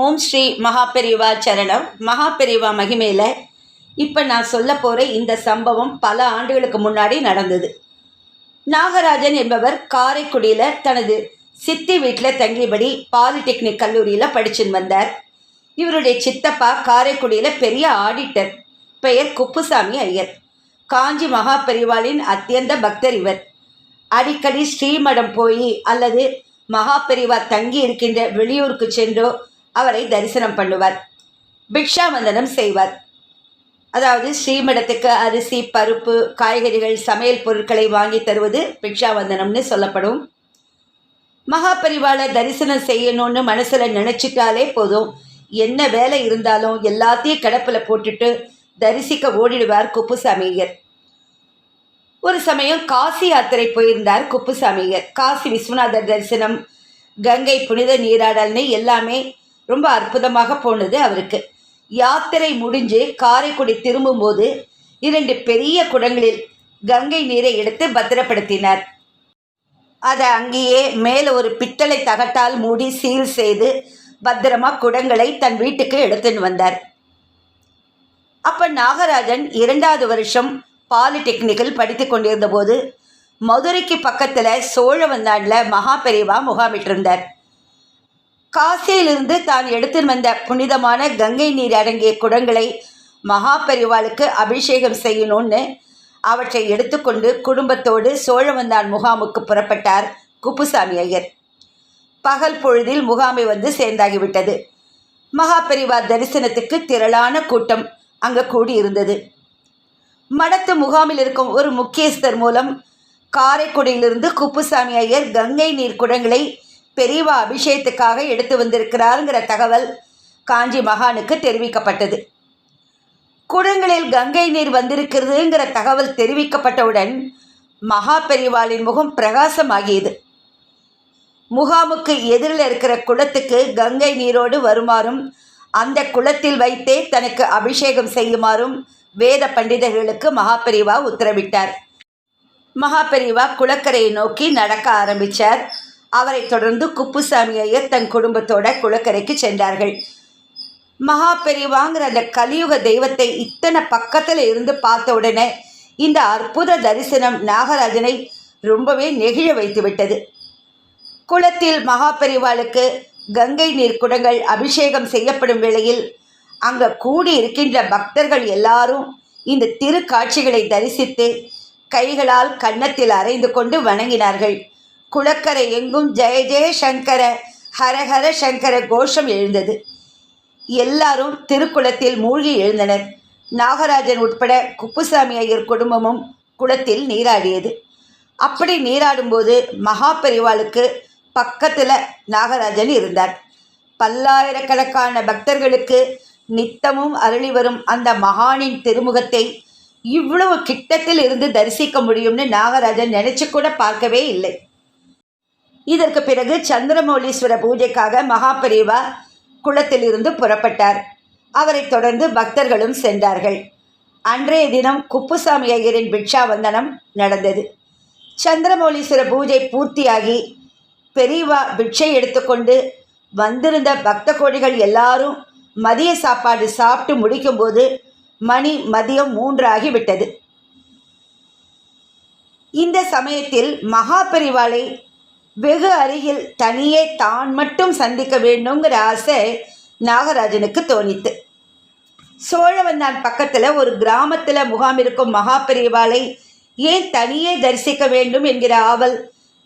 ஓம் ஸ்ரீ மகாபெரிவா சரணம். மகாபெரிவா மகிமையில் இப்போ நான் சொல்ல போகிற இந்த சம்பவம் பல ஆண்டுகளுக்கு முன்னாடி நடந்தது. நாகராஜன் என்பவர் காரைக்குடியில் தனது சித்தி வீட்டில் தங்கியபடி பாலிடெக்னிக் கல்லூரியில் படிச்சுன்னு வந்தார். இவருடைய சித்தப்பா காரைக்குடியில் பெரிய ஆடிட்டர். பெயர் குப்புசாமி ஐயர். காஞ்சி மகாபெரிவாளின் அத்தியந்த பக்தர் இவர். அடிக்கடி ஸ்ரீமடம் போய் அல்லது மகாபெரிவா தங்கி இருக்கின்ற வெளியூருக்கு சென்றோ அவரை தரிசனம் பண்ணுவார். பிக்ஷாவந்தனம் செய்வார். அதாவது ஸ்ரீமடத்துக்கு அரிசி, பருப்பு, காய்கறிகள், சமையல் பொருட்களை வாங்கி தருவது பிக்ஷாவந்தனம்னு சொல்லப்படும். மகாபெரிவாளை தரிசனம் செய்யணும்னு மனசில் நினச்சிட்டாலே போதும், என்ன வேலை இருந்தாலும் எல்லாத்தையும் கிடப்பில் போட்டுட்டு தரிசிக்க ஓடிடுவார் குப்புசாமியர். ஒரு சமயம் காசி யாத்திரை போயிருந்தார் குப்புசாமியர். காசி விஸ்வநாதர் தரிசனம், கங்கை புனித நீராடல்னு எல்லாமே ரொம்ப அற்புதமாக போனது அவருக்கு. யாத்திரை முடிஞ்சு காரைக்குடி திரும்பும்போது 2 பெரிய குடங்களில் கங்கை நீரை எடுத்து பத்திரப்படுத்தினார். அதை அங்கேயே மேலே ஒரு பித்தளை தகட்டால் மூடி சீல் செய்து பத்திரமா குடங்களை தன் வீட்டுக்கு எடுத்துன்னு வந்தார். அப்போ நாகராஜன் 2வது வருஷம் பாலிடெக்னிக்கில் படித்து கொண்டிருந்த போது மதுரைக்கு பக்கத்தில் சோழவந்தாண்டில் மகாபெரிவா முகாமிட்டிருந்தார். காசியிலிருந்து தான் எடுத்துன்னு வந்த புனிதமான கங்கை நீர் அடங்கிய குடங்களை மகாபெரிவாளுக்கு அபிஷேகம் செய்யணும்னு அவற்றை எடுத்துக்கொண்டு குடும்பத்தோடு சோழவந்தான் முகாமுக்கு புறப்பட்டார் குப்புசாமி ஐயர். பகல் பொழுதில் முகாமை வந்து சேர்ந்தாகிவிட்டது. மகாபெரிவா தரிசனத்துக்கு திரளான கூட்டம் அங்கே கூடியிருந்தது. மடத்து முகாமில் இருக்கும் ஒரு முக்கியஸ்தர் மூலம் காரைக்குடியிலிருந்து குப்புசாமி ஐயர் கங்கை நீர் குடங்களை பெரியவா அபிஷேகத்துக்காக எடுத்து வந்திருக்கிறாருங்கிற தகவல் காஞ்சி மகானுக்கு தெரிவிக்கப்பட்டது. குடங்களில் கங்கை நீர் வந்திருக்கிறதுங்கிற தகவல் தெரிவிக்கப்பட்டவுடன் மகாபெரிவாளின் முகம் பிரகாசமாகியது. முகாமுக்கு எதிரில் இருக்கிற குளத்துக்கு கங்கை நீரோடு வருமாறும் அந்த குளத்தில் வைத்தே தனக்கு அபிஷேகம் செய்யுமாறும் வேத பண்டிதர்களுக்கு மகாபெரிவா உத்தரவிட்டார். மகாபெரிவா குளக்கரையை நோக்கி நடக்க ஆரம்பித்தார். அவரை தொடர்ந்து குப்புசாமி ஐயர் தன் குடும்பத்தோட குளக்கரைக்கு சென்றார்கள். மகாபெரிவாங்கிற அந்த கலியுக தெய்வத்தை இத்தனை பக்கத்தில் இருந்து பார்த்த உடனே இந்த அற்புத தரிசனம் நாகராஜனை ரொம்பவே நெகிழ வைத்து விட்டது. குளத்தில் மகாபெரிவாளுக்கு கங்கை நீர் குடங்கள் அபிஷேகம் செய்யப்படும் வேளையில் அங்கே கூடி இருக்கின்ற பக்தர்கள் எல்லாரும் இந்த திருக்காட்சிகளை தரிசித்து கைகளால் கன்னத்தில் அறைந்து கொண்டு வணங்கினார்கள். குளக்கரை எங்கும் ஜெய ஜெய சங்கர ஹரஹர சங்கர கோஷம் எழுந்தது. எல்லாரும் திருக்குளத்தில் மூழ்கி எழுந்தனர். நாகராஜன் உட்பட குப்புசாமி ஐயர் குடும்பமும் குளத்தில் நீராடியது. அப்படி நீராடும்போது மகாபெரிவாளுக்கு பக்கத்தில் நாகராஜன் இருந்தார். பல்லாயிரக்கணக்கான பக்தர்களுக்கு நித்தமும் அருளி வரும் அந்த மகானின் திருமுகத்தை இவ்வளவு கிட்டத்தில் இருந்து தரிசிக்க முடியும்னு நாகராஜன் நினைச்சு கூட பார்க்கவே இல்லை. இதற்கு பிறகு சந்திரமௌலீஸ்வர பூஜைக்காக மகாபெரிவா குளத்திலிருந்து புறப்பட்டார். அவரை தொடர்ந்து பக்தர்களும் சென்றார்கள். அன்றைய தினம் குப்புசாமி ஐயரின் பிக்ஷாவந்தனம் நடந்தது. சந்திரமௌலீஸ்வர பூஜை பூர்த்தியாகி பெரியவா பிக்ஷை எடுத்துக்கொண்டு வந்திருந்த பக்த கோடிகள் எல்லாரும் மதிய சாப்பாடு சாப்பிட்டு முடிக்கும்போது மணி மதியம் 3 ஆகிவிட்டது. இந்த சமயத்தில் மகாபெரிவாளை வெகு அருகில் தனியே தான் மட்டும் சந்திக்க வேண்டுங்கிற ஆசை நாகராஜனுக்கு தோணித்து. சோழவந்தான் பக்கத்தில் ஒரு கிராமத்தில் முகாமிருக்கும் மகாபெரிவாளை ஏன் தனியே தரிசிக்க வேண்டும் என்கிற ஆவல்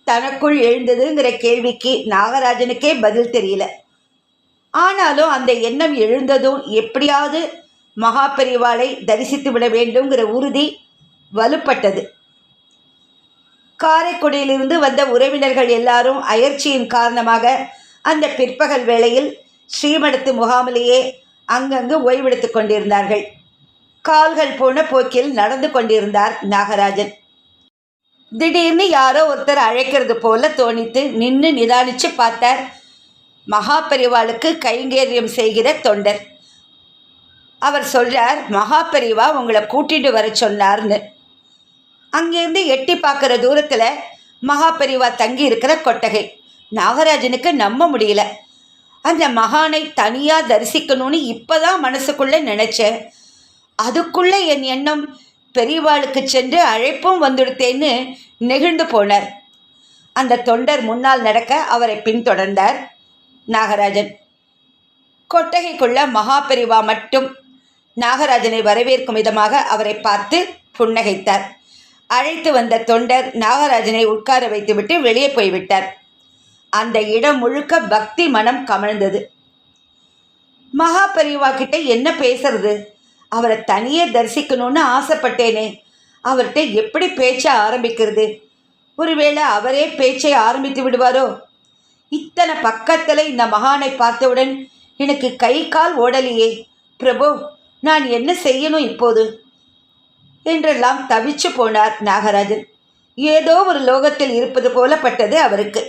தனக்குள் எழுந்ததுங்கிற கேள்விக்கு நாகராஜனுக்கே பதில் தெரியல. ஆனாலும் அந்த எண்ணம் எழுந்ததும் எப்படியாவது மகாபெரிவாளை தரிசித்து விட வேண்டுங்கிற உறுதி வலுப்பட்டது. காரைக்குடியிலிருந்து வந்த உறவினர்கள் எல்லாரும் அயற்சியின் காரணமாக அந்த பிற்பகல் வேளையில் ஸ்ரீமடத்து முகாமிலேயே அங்கங்கு ஓய்வெடுத்து கொண்டிருந்தார்கள். கால்கள் போன போக்கில் நடந்து கொண்டிருந்தார் நாகராஜன். திடீர்னு யாரோ ஒருத்தர் அழைக்கிறது போல தோணித்து நின்று நிதானித்து பார்த்தார். மகாபெரிவாளுக்கு கைங்கரியம் செய்கிற தொண்டர். அவர் சொல்கிறார், மகாபெரிவா உங்களை கூட்டிட்டு வர சொன்னார்னு. அங்கேருந்து எட்டி பார்க்குற தூரத்தில் மகாபெரிவா தங்கி இருக்கிற கொட்டகை. நாகராஜனுக்கு நம்ப முடியல. அந்த மகானை தனியாக தரிசிக்கணும்னு இப்போதான் மனசுக்குள்ளே நினச்சேன். அதுக்குள்ளே என் எண்ணம் பெரியவாளுக்கு சென்று அழைப்பும் வந்துடுத்தேன்னு நெகிழ்ந்து போனார். அந்த தொண்டர் முன்னால் நடக்க அவரை பின்தொடர்ந்தார் நாகராஜன். கொட்டகைக்குள்ள மகா பெரிவா மட்டும் நாகராஜனை வரவேற்கும் விதமாக அவரை பார்த்து புன்னகைத்தார். அழைத்து வந்த தொண்டர் நாகராஜனை உட்கார வைத்துவிட்டு வெளியே போய்விட்டார். அந்த இடம் முழுக்க பக்தி மனம் கமழ்ந்தது. மகா பெரியவா கிட்ட என்ன பேசுறது? அவரை தனியே தரிசிக்கணும்னு ஆசைப்பட்டேனே, அவர்கிட்ட எப்படி பேச்சை ஆரம்பிக்கிறது? ஒருவேளை அவரே பேச்சை ஆரம்பித்து விடுவாரோ? இத்தனை பக்கத்தில் இந்த மகானை பார்த்தவுடன் எனக்கு கை கால் ஓடலையே. பிரபு, நான் என்ன செய்யணும் இப்போது என்றெல்லாம் தவிச்சு போனார் நாகராஜன். ஏதோ ஒரு லோகத்தில் இருப்பது போல பட்டது அவருக்கு.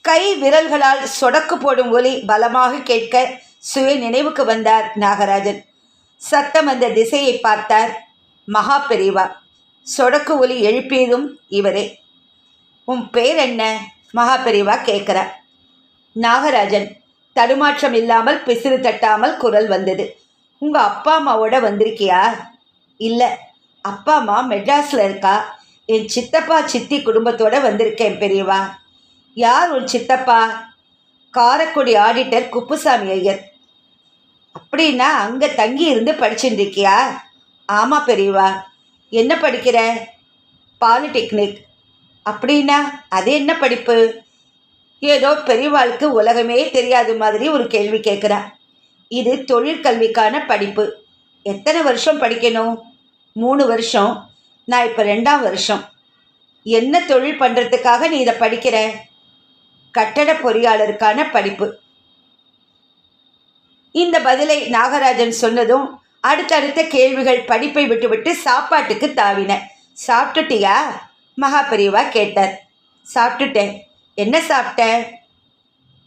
கை விரல்களால் சொடக்கு போடும் ஒலி பலமாக கேட்க சுய நினைவுக்கு வந்தார் நாகராஜன். சத்தம் வந்த திசையை பார்த்தார். மகா பெரியவா சொடக்கு ஒலி எழுப்பியதும் இவரே. உன் பேர் என்ன? மகா பெரியவா கேட்கிறார். நாகராஜன் தடுமாற்றம் இல்லாமல் பிசிறு தட்டாமல் குரல் வந்தது. உங்கள் அப்பா அம்மாவோட வந்திருக்கியா? இல்லை, அப்பா அம்மா மெட்ராஸில் இருக்கா. என் சித்தப்பா சித்தி குடும்பத்தோடு வந்திருக்கேன் பெரியவா. யார் உன் சித்தப்பா? காரைக்குடி ஆடிட்டர் குப்புசாமி ஐயர். அப்படின்னா அங்கே தங்கி இருந்து படிச்சுட்டு இருக்கியா? ஆமாம் பெரியவா. என்ன படிக்கிற? பாலிடெக்னிக். அப்படின்னா அது என்ன படிப்பு? ஏதோ பெரியவாளுக்கு உலகமே தெரியாத மாதிரி ஒரு கேள்வி கேட்குறா. இது தொழிற்கல்விக்கான படிப்பு. எத்தனை வருஷம் படிக்கணும்? 3 வருஷம். நான் இப்போ 2ஆம் வருஷம். என்ன தொழில் பண்ணுறதுக்காக நீ இதை படிக்கிற? கட்டட பொறியாளருக்கான படிப்பு. இந்த பதிலை நாகராஜன் சொன்னதும் அடுத்தடுத்த கேள்விகள் படிப்பை விட்டுவிட்டு சாப்பாட்டுக்கு தாவின. சாப்பிட்டுட்டியா? மகா பெரியவா கேட்டார். சாப்பிட்டுட்டேன். என்ன சாப்பிட்ட?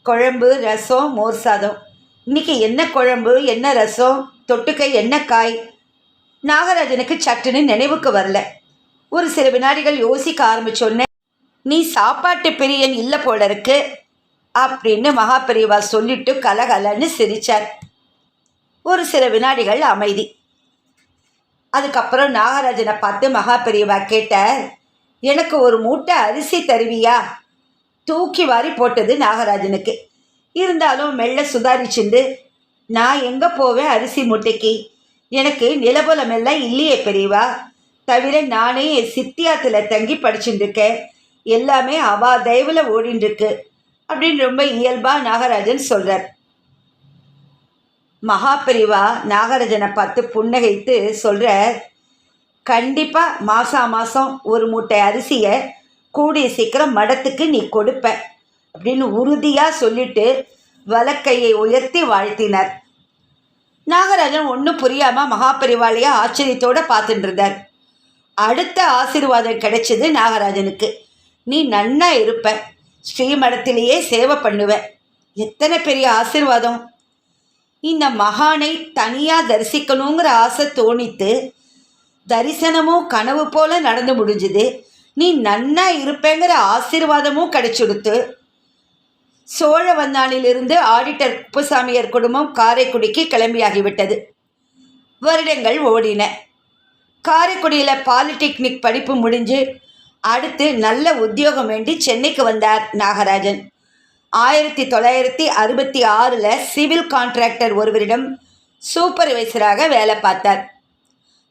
குழம்பு, ரசம், மோர் சாதம். இன்னைக்கு என்ன குழம்பு, என்ன ரசம், தொட்டுக்கை என்ன காய்? நாகராஜனுக்கு சட்டுன்னு நினைவுக்கு வரல. ஒரு சில வினாடிகள் யோசிக்க ஆரம்பிச்சோன்னே, நீ சாப்பாட்டு பிரியன் இல்லை போல இருக்கு அப்படின்னு மகா பெரியவா சொல்லிட்டு கலகலன்னு சிரிச்சார். ஒரு சில வினாடிகள் அமைதி. அதுக்கப்புறம் நாகராஜனை பார்த்து மகா பெரியவா கேட்டார், எனக்கு ஒரு மூட்டை அரிசி தருவியா? தூக்கி வாரி போட்டது நாகராஜனுக்கு. இருந்தாலும் மெல்ல சுதாரிச்சுண்டு, நான் எங்கே போவேன் அரிசி மூட்டைக்கு? எனக்கு நிலபலமெல்லாம் இல்லையே பெரியவா. தவிர நானே சித்தியாத்தில் தங்கி படிச்சுட்டுருக்கேன். எல்லாமே அவா தயவில் ஓடின்ட்டுருக்கு அப்படின்னு ரொம்ப இயல்பாக நாகராஜன் சொல்கிறார். மகா பெரியவா நாகராஜனை பார்த்து புன்னகைத்து சொல்கிறார், கண்டிப்பாக மாதம் ஒரு மூட்டை அரிசியை கூடிய சீக்கிரம் மடத்துக்கு நீ கொடுப்ப அப்படின்னு உறுதியாக சொல்லிட்டு வலக்கையை உயர்த்தி வாழ்த்தினார். நாகராஜன் ஒன்றும் புரியாமல் மகா பெரியவாளையே ஆச்சரியத்தோடு பார்த்துட்டு இருந்தார். அடுத்த ஆசீர்வாதம் கிடைச்சது நாகராஜனுக்கு. நீ நன்னா இருப்ப, ஸ்ரீமடத்திலேயே சேவை பண்ணுவ. எத்தனை பெரிய ஆசீர்வாதம்! இந்த மகானை தனியாக தரிசிக்கணுங்கிற ஆசை தோணித்து, தரிசனமும் கனவு போல நடந்து முடிஞ்சுது. நீ நன்னா இருப்பேங்கிற ஆசீர்வாதமும் கிடைச்சுடுத்து. சோழவந்தானிலிருந்து ஆடிட்டர் குப்புசாமியார் குடும்பம் காரைக்குடிக்கு கிளம்பியாகிவிட்டது. வருடங்கள் ஓடின. காரைக்குடியில் பாலிடெக்னிக் படிப்பு முடிஞ்சு அடுத்து நல்ல உத்தியோகம் வேண்டி சென்னைக்கு வந்தார் நாகராஜன். 1966 சிவில் கான்ட்ராக்டர் ஒருவரிடம் சூப்பர்வைசராக வேலை பார்த்தார்.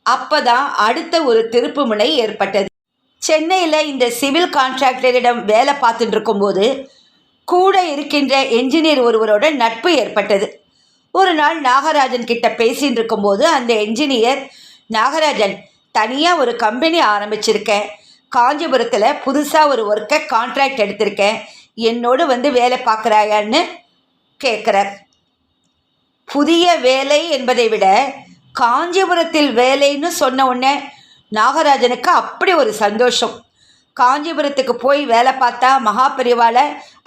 அப்போதான் அடுத்த ஒரு திருப்பு முனை ஏற்பட்டது. சென்னையில் இந்த சிவில் கான்ட்ராக்டரிடம் வேலை பார்த்துட்டு இருக்கும்போது கூட இருக்கின்ற என்ஜினியர் ஒருவரோட நட்பு ஏற்பட்டது. ஒரு நாள் நாகராஜன் கிட்ட பேசின்னு இருக்கும்போது அந்த என்ஜினியர், நாகராஜன் தனியாக ஒரு கம்பெனி ஆரம்பிச்சிருக்கேன், காஞ்சிபுரத்தில் புதுசாக ஒரு ஒர்க்கை கான்ட்ராக்ட் எடுத்திருக்கேன், என்னோடு வந்து வேலை பார்க்குறாயான்னு கேட்குறார். புதிய வேலை என்பதை விட காஞ்சிபுரத்தில் வேலைன்னு சொன்ன உடனே நாகராஜனுக்கு அப்படி ஒரு சந்தோஷம். காஞ்சிபுரத்துக்கு போய் வேலை பார்த்தா மகா பெரியவாளை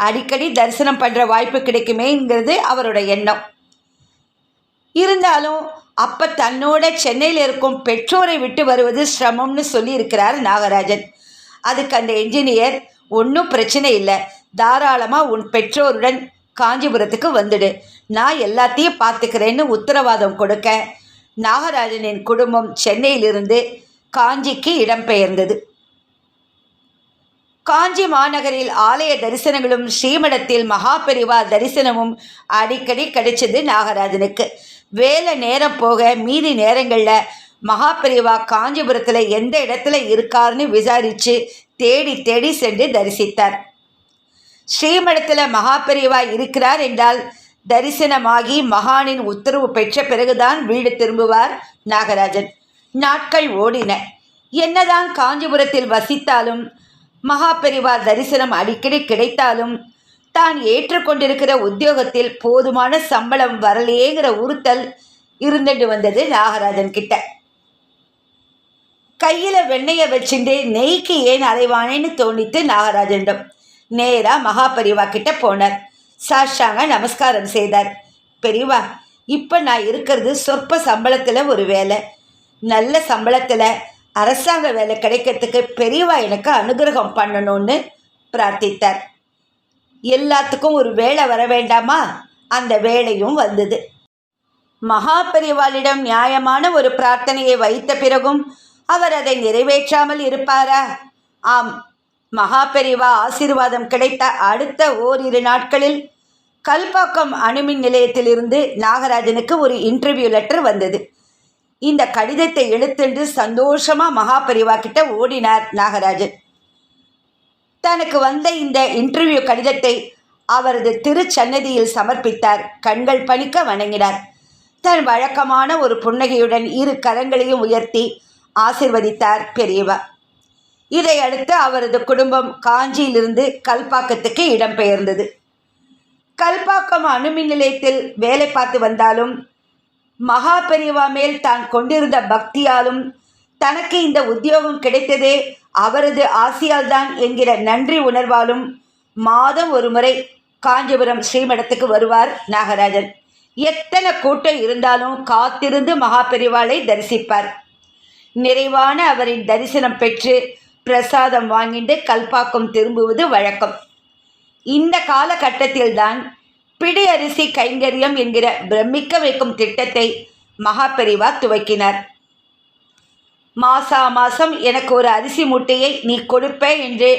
அடிக்கடி தரிசனம் பண்ணுற வாய்ப்பு கிடைக்குமேங்கிறது அவரோட எண்ணம். இருந்தாலும் அப்போ தன்னோட சென்னையில் இருக்கும் பெற்றோரை விட்டு வருவது சிரமம்னு சொல்லியிருக்கிறார் நாகராஜன். அதுக்கு அந்த என்ஜினியர், ஒன்றும் பிரச்சனை இல்லை, தாராளமாக உன் பெற்றோருடன் காஞ்சிபுரத்துக்கு வந்துடு, நான் எல்லாத்தையும் பார்த்துக்கிறேன்னு உத்தரவாதம் கொடுக்க நாகராஜனின் குடும்பம் சென்னையிலிருந்து காஞ்சிக்கு இடம்பெயர்ந்தது. காஞ்சி மாநகரில் ஆலய தரிசனங்களும் ஸ்ரீமடத்தில் மகாபெரிவா தரிசனமும் அடிக்கடி கிடைச்சது நாகராஜனுக்கு. வேலை நேரம் போக மீதி நேரங்களில் மகாபெரிவா காஞ்சிபுரத்தில் எந்த இடத்துல இருக்காருன்னு விசாரித்து தேடி தேடி சென்று தரிசித்தார். ஸ்ரீமடத்தில் மகாபெரிவா இருக்கிறார் என்றால் தரிசனமாகி மகானின் உத்தரவு பெற்ற பிறகுதான் வீடு திரும்புவார் நாகராஜன். நாட்கள் ஓடின. என்னதான் காஞ்சிபுரத்தில் வசித்தாலும் மகாபெரிவா தரிசனம் அடிக்கடி கிடைத்தாலும் தான் ஏற்றுக்கொண்டிருக்கிற உத்தியோகத்தில் போதுமான சம்பளம் வரலையேங்கிற உறுத்தல் இருந்துட்டு வந்தது நாகராஜன் கிட்ட. கையில் வெண்ணெயை வச்சுட்டு நெய்க்கு ஏன் அலைவானேன்னு தோணித்து நாகராஜனிடம் நேராக மகாபெரிவா கிட்ட போனார். சாஷ்டாங்க நமஸ்காரம் செய்தார். பெரியவா, இப்போ நான் இருக்கிறது சொற்ப சம்பளத்தில் ஒரு வேலை, நல்ல சம்பளத்தில் அரசாங்க வேலை கிடைக்கிறதுக்கு பெரியவா எனக்கு அனுகிரகம் பண்ணணும்னு பிரார்த்தித்தார். எல்லாத்துக்கும் ஒரு வேலை வர வேண்டாமா? அந்த வேலையும் வந்தது. மகாபெரிவாளிடம் நியாயமான ஒரு பிரார்த்தனையை வைத்த பிறகும் அவர் அதை நிறைவேற்றாமல் இருப்பாரா? ஆம், மகாபெரிவா ஆசீர்வாதம் கிடைத்த அடுத்த ஓரிரு நாட்களில் கல்பாக்கம் அணுமின் நிலையத்திலிருந்து நாகராஜனுக்கு ஒரு இன்டர்வியூ லெட்டர் வந்தது. இந்த கடிதத்தை எடுத்துட்டு சந்தோஷமாக மகாபெரிவா கிட்ட ஓடினார் நாகராஜன். தனக்கு வந்த இந்த இன்டர்வியூ கடிதத்தை அவரது திருச்சன்னதியில் சமர்ப்பித்தார். கண்கள் பணிக்க வணங்கினார். தன் வழக்கமான ஒரு புன்னகையுடன் இரு கரங்களையும் உயர்த்தி ஆசிர்வதித்தார் பெரியவா. இதையடுத்து அவரது குடும்பம் காஞ்சியிலிருந்து கல்பாக்கத்துக்கு இடம்பெயர்ந்தது. கல்பாக்கம் அணுமின் நிலையத்தில் வேலை பார்த்து வந்தாலும் மகாபெரிவா மேல் தான் கொண்டிருந்த பக்தியாலும் தனக்கு இந்த உத்தியோகம் கிடைத்ததே அவரது ஆசியால் தான் என்கிற நன்றி உணர்வாலும் மாதம் ஒரு முறை காஞ்சிபுரம் ஸ்ரீமடத்துக்கு வருவார் நாகராஜன். எத்தனை கூட்டம் இருந்தாலும் காத்திருந்து மகாபெரிவாளை தரிசிப்பார். நிறைவான அவரின் தரிசனம் பெற்று பிரசாதம் வாங்கிட்டு கல்பாக்கம் திரும்புவது வழக்கம். இந்த காலகட்டத்தில்தான் பிடி அரிசி கைங்கரியம் என்கிற பிரமிக்க வைக்கும் திட்டத்தை மகாபெரிவா துவக்கினார். மாதம் எனக்கு ஒரு அரிசி மூட்டையை நீ கொடுப்ப என்று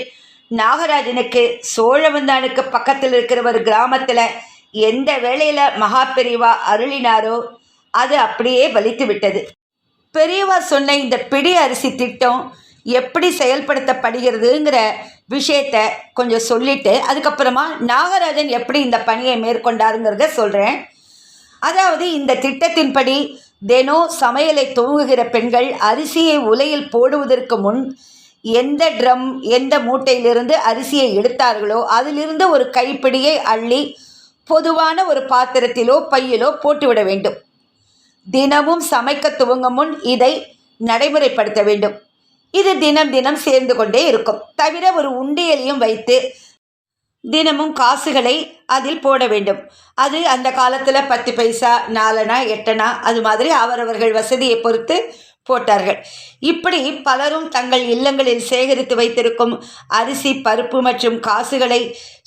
நாகராஜனுக்கு சோழவந்தானுக்கு பக்கத்தில் இருக்கிற ஒரு கிராமத்தில் எந்த வேளையில் மகாபெரிவா அருளினாரோ அது அப்படியே பலித்து விட்டது. பெரியவா சொன்ன இந்த பிடி அரிசி திட்டம் எப்படி செயல்படுத்தப்படுகிறதுங்கிற விஷயத்தை கொஞ்சம் சொல்லிவிட்டு அதுக்கப்புறமா நாகராஜன் எப்படி இந்த பணியை மேற்கொண்டாருங்கிறத சொல்கிறேன். அதாவது இந்த திட்டத்தின்படி தினம் சமையலை துவங்குகிற பெண்கள் அரிசியை உலையில் போடுவதற்கு முன் எந்த ட்ரம் எந்த மூட்டையிலிருந்து அரிசியை எடுத்தார்களோ அதிலிருந்து ஒரு கைப்பிடியை அள்ளி பொதுவான ஒரு பாத்திரத்திலோ பையிலோ போட்டுவிட வேண்டும். தினமும் சமைக்க துவங்கும் முன் இதை நடைமுறைப்படுத்த வேண்டும். இது தினம் தினம் சேர்ந்து கொண்டே இருக்கும். தவிர ஒரு உண்டியலையும் வைத்து தினமும் காசுகளை அதில் போட வேண்டும். அது அந்த காலத்தில் 10 பைசா 4 அணா 8 அணா அது மாதிரி அவரவர்கள் வசதியை பொறுத்து போட்டார்கள். இப்படி பலரும் தங்கள் இல்லங்களில் சேகரித்து வைத்திருக்கும் அரிசி பருப்பு மற்றும் காசுகளை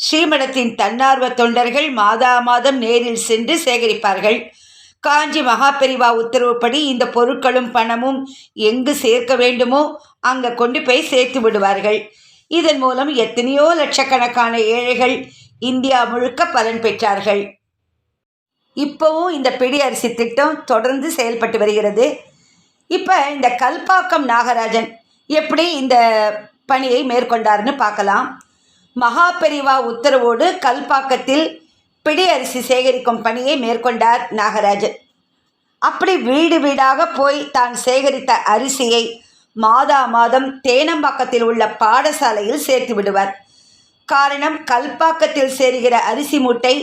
ஸ்ரீமடத்தின் தன்னார்வ தொண்டர்கள் மாதா மாதம் நேரில் சென்று சேகரிப்பார்கள். காஞ்சி மகாபெரிவா உத்தரவுப்படி இந்த பொருட்களும் பணமும் எங்கு சேர்க்க வேண்டுமோ அங்கே கொண்டு போய் சேர்த்து விடுவார்கள். இதன் மூலம் எத்தனையோ லட்சக்கணக்கான ஏழைகள் இந்தியா முழுக்க பலன் பெற்றார்கள். இப்போவும் இந்த பிடி அரிசி திட்டம் தொடர்ந்து செயல்பட்டு வருகிறது. இப்போ இந்த கல்பாக்கம் நாகராஜன் எப்படி இந்த பணியை மேற்கொண்டார்னு பார்க்கலாம். மகாபெரிவா உத்தரவோடு கல்பாக்கத்தில் பிடி அரிசி சேகரிக்கும் பணியை மேற்கொண்டார் நாகராஜன். அப்படி வீடு வீடாக போய் தான் சேகரித்த அரிசியை மாதா மாதம் தேனம்பாக்கத்தில் உள்ள பாடசாலையில் சேர்த்து விடுவார். காரணம், கல்பாக்கத்தில் சேருகிற அரிசி மூட்டை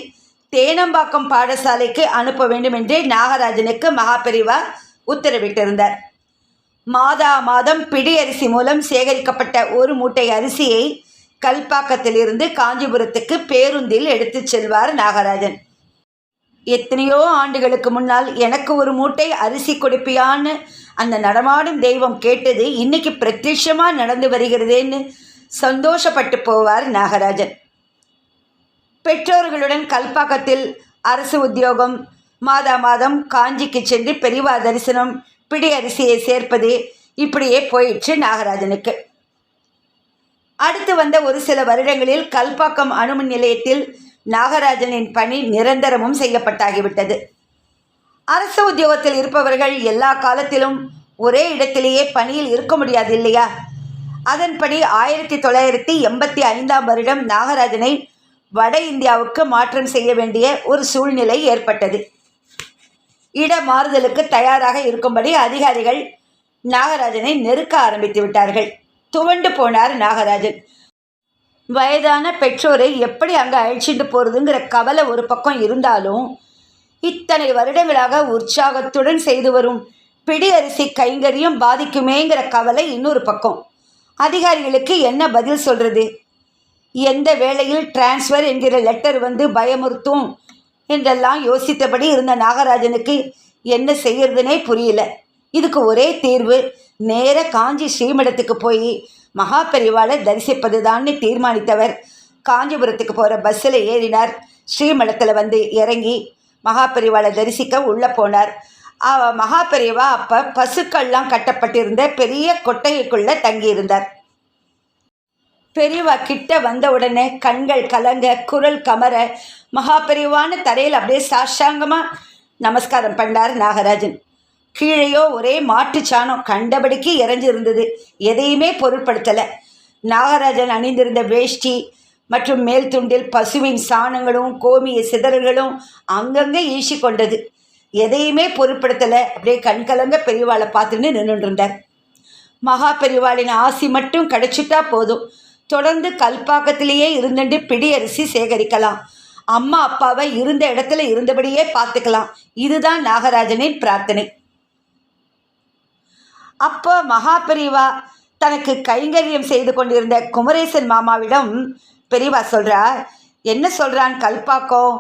தேனம்பாக்கம் பாடசாலைக்கு அனுப்ப வேண்டும் என்று நாகராஜனுக்கு மகாபெரிவா உத்தரவிட்டிருந்தார். மாதா மாதம் பிடி அரிசி மூலம் சேகரிக்கப்பட்ட ஒரு மூட்டை அரிசியை கல்பாக்கத்திலிருந்து காஞ்சிபுரத்துக்கு பேருந்தில் எடுத்து செல்வார் நாகராஜன். எத்தனையோ ஆண்டுகளுக்கு முன்னால் எனக்கு ஒரு மூட்டை அரிசி கொடுப்பியான்னு அந்த நடமாடும் தெய்வம் கேட்டது இன்னைக்கு பிரத்யட்சமாக நடந்து வருகிறதேன்னு சந்தோஷப்பட்டு போவார் நாகராஜன். பெற்றோர்களுடன் கல்பாக்கத்தில் அரசு உத்தியோகம், மாதம் காஞ்சிக்கு சென்று பெரியவா தரிசனம், பிடி அரிசியை சேர்ப்பது, இப்படியே போயிடுச்சு நாகராஜனுக்கு. அடுத்து வந்த ஒரு சில வருடங்களில் கல்பாக்கம் அணுமின் நிலையத்தில் நாகராஜனின் பணி நிரந்தரமும் செய்யப்பட்டாகிவிட்டது. அரசு உத்தியோகத்தில் இருப்பவர்கள் எல்லா காலத்திலும் ஒரே இடத்திலேயே பணியில் இருக்க முடியாது இல்லையா? அதன்படி 1985 வருடம் நாகராஜனை வட இந்தியாவுக்கு மாற்றம் செய்ய வேண்டிய ஒரு சூழ்நிலை ஏற்பட்டது. இடமாறுதலுக்கு தயாராக இருக்கும்படி அதிகாரிகள் நாகராஜனை நெருக்க ஆரம்பித்து விட்டார்கள். துவண்டு போனார் நாகராஜன். வயதான பெற்றோரை எப்படி அங்கே அழைச்சிட்டு போகிறதுங்கிற கவலை ஒரு பக்கம் இருந்தாலும், இத்தனை வருடங்களாக உற்சாகத்துடன் செய்து வரும் பிடி அரிசி கைங்கரியம் பாதிக்குமேங்கிற கவலை இன்னொரு பக்கம். அதிகாரிகளுக்கு என்ன பதில் சொல்கிறது? எந்த வேளையில் டிரான்ஸ்ஃபர் என்கிற லெட்டர் வந்து பயமுறுத்தும் என்றெல்லாம் யோசித்தபடி இருந்த நாகராஜனுக்கு என்ன செய்யறதுனே புரியல. இதுக்கு ஒரே தீர்வு, நேர காஞ்சி ஸ்ரீமடத்துக்கு போய் மகா பெரிவாளை தரிசிப்பது தான்னு தீர்மானித்தவர் காஞ்சிபுரத்துக்கு போகிற பஸ்ஸில் ஏறினார். ஸ்ரீமடத்தில் வந்து இறங்கி மகா பெரிவாளை தரிசிக்க உள்ளே போனார். மகா பெரியவா அப்போ பசுக்கள்லாம் கட்டப்பட்டிருந்த பெரிய கொட்டைக்குள்ளே தங்கியிருந்தார். பெரியவா கிட்ட வந்த உடனே கண்கள் கலங்க, குரல் கமர, மகா பெரியவான்னு தரையில் அப்படியே சாஷ்டாங்கமாக நமஸ்காரம் பண்ணார் நாகராஜன். கீழேயோ ஒரே மாட்டுச்சாணம் கண்டபடிக்கு இறஞ்சிருந்தது. எதையுமே பொருட்படுத்தலை. நாகராஜன் அணிந்திருந்த வேஷ்டி மற்றும் மேல் துண்டில் பசுவின் சாணங்களும் கோமிய சிதறல்களும் அங்கங்கே ஈசி கொண்டது. எதையுமே பொருட்படுத்தலை. அப்படியே கண்கலங்க பெரியவாளை பார்த்துன்னு நின்றுருந்தார். மகா பெரியவாளின் ஆசி மட்டும் கிடைச்சிட்டா போதும், தொடர்ந்து கல்பாக்கத்திலேயே இருந்துட்டு பிடி அரிசி சேகரிக்கலாம், அம்மா அப்பாவை இருந்த இடத்துல இருந்தபடியே பார்த்துக்கலாம். இதுதான் நாகராஜனின் பிரார்த்தனை. அப்போ மகா பெரியவா தனக்கு கைங்கரியம் செய்து கொண்டிருந்த குமரேசன் மாமாவிடம் பெரியவா சொல்கிறா, என்ன சொல்கிறான் கல்பாக்கம்,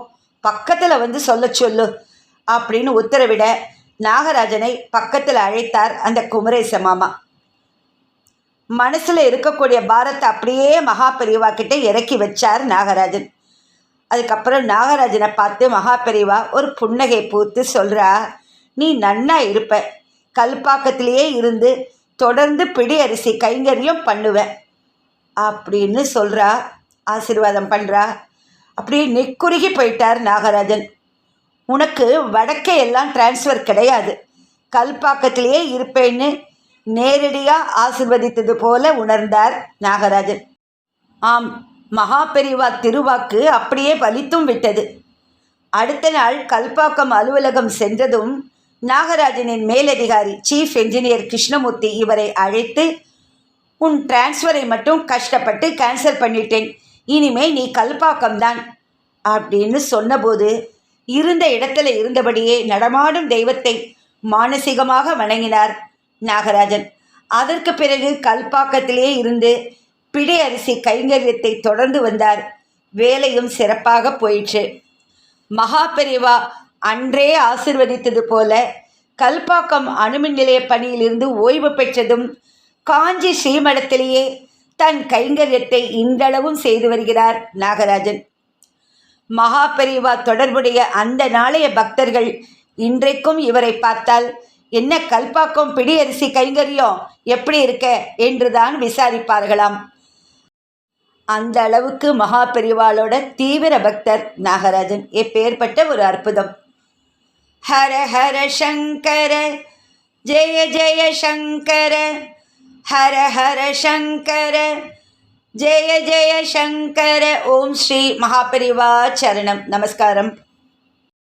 பக்கத்தில் வந்து சொல்ல சொல்லு அப்படின்னு உத்தரவிட நாகராஜனை பக்கத்தில் அழைத்தார் அந்த குமரேச மாமா. மனசில் இருக்கக்கூடிய பாரத்தை அப்படியே மகா பெரியவா கிட்ட இறக்கி வச்சார் நாகராஜன். அதுக்கப்புறம் நாகராஜனை பார்த்து மகா பெரியவா ஒரு புன்னகை பூத்து சொல்கிறா, நீ நன்னா இருப்ப, கல்பாக்கத்திலேயே இருந்து தொடர்ந்து பிடி அரிசி கைங்கரியம் பண்ணுவேன் அப்படின்னு சொல்கிறா. ஆசீர்வாதம் பண்ணுறா. அப்படியே நெக்குருகி போயிட்டார் நாகராஜன். உனக்கு வடக்கே எல்லாம் டிரான்ஸ்ஃபர் கிடையாது, கல்பாக்கத்திலேயே இருப்பேன்னு நேரடியாக ஆசிர்வதித்தது போல உணர்ந்தார் நாகராஜன். ஆம், மகா பெரிவா திருவாக்கு அப்படியே பலித்தும் விட்டது. அடுத்த நாள் கல்பாக்கம் அலுவலகம் சென்றதும் நாகராஜனின் மேலதிகாரி சீஃப் என்ஜினியர் கிருஷ்ணமூர்த்தி இவரை அழைத்து, உன் டிரான்ஸ்ஃபரை மட்டும் கஷ்டப்பட்டு கேன்சல் பண்ணிட்டேன், இனிமே நீ கல்பாக்கம்தான் அப்படின்னு சொன்னபோது இருந்த இடத்துல இருந்தபடியே நடமாடும் தெய்வத்தை மானசீகமாக வணங்கினார் நாகராஜன். அதற்கு பிறகு கல்பாக்கத்திலே இருந்து பிடி அரிசி கைங்கரியத்தை தொடர்ந்து வந்தார். வேலையும் சிறப்பாக போயிற்று. மகா பெரிவா அன்றே ஆசிர்வதித்தது போல கல்பாக்கம் அணுமின் நிலைய பணியிலிருந்து ஓய்வு பெற்றதும் காஞ்சி ஸ்ரீமடத்திலேயே தன் கைங்கரியத்தை இன்றளவும் செய்து வருகிறார் நாகராஜன். மகா பெரிவா தொடர்புடைய அந்த நாளைய பக்தர்கள் இன்றைக்கும் இவரை பார்த்தால், என்ன கல்பாக்கம் பிடி அரிசி கைங்கரியம் எப்படி இருக்க என்றுதான் விசாரிப்பார்களாம். அந்த அளவுக்கு மகா பெரிவாளோட தீவிர பக்தர் நாகராஜன். எப்பேற்பட்ட ஒரு அற்புதம்! ஹர ஹர சங்கர, ஜெய ஜெய சங்கர, ஹர ஹர சங்கர, ஜெய ஜெய சங்கர. ஓம் ஸ்ரீ மகாபெரிவா சரணம். நமஸ்காரம்.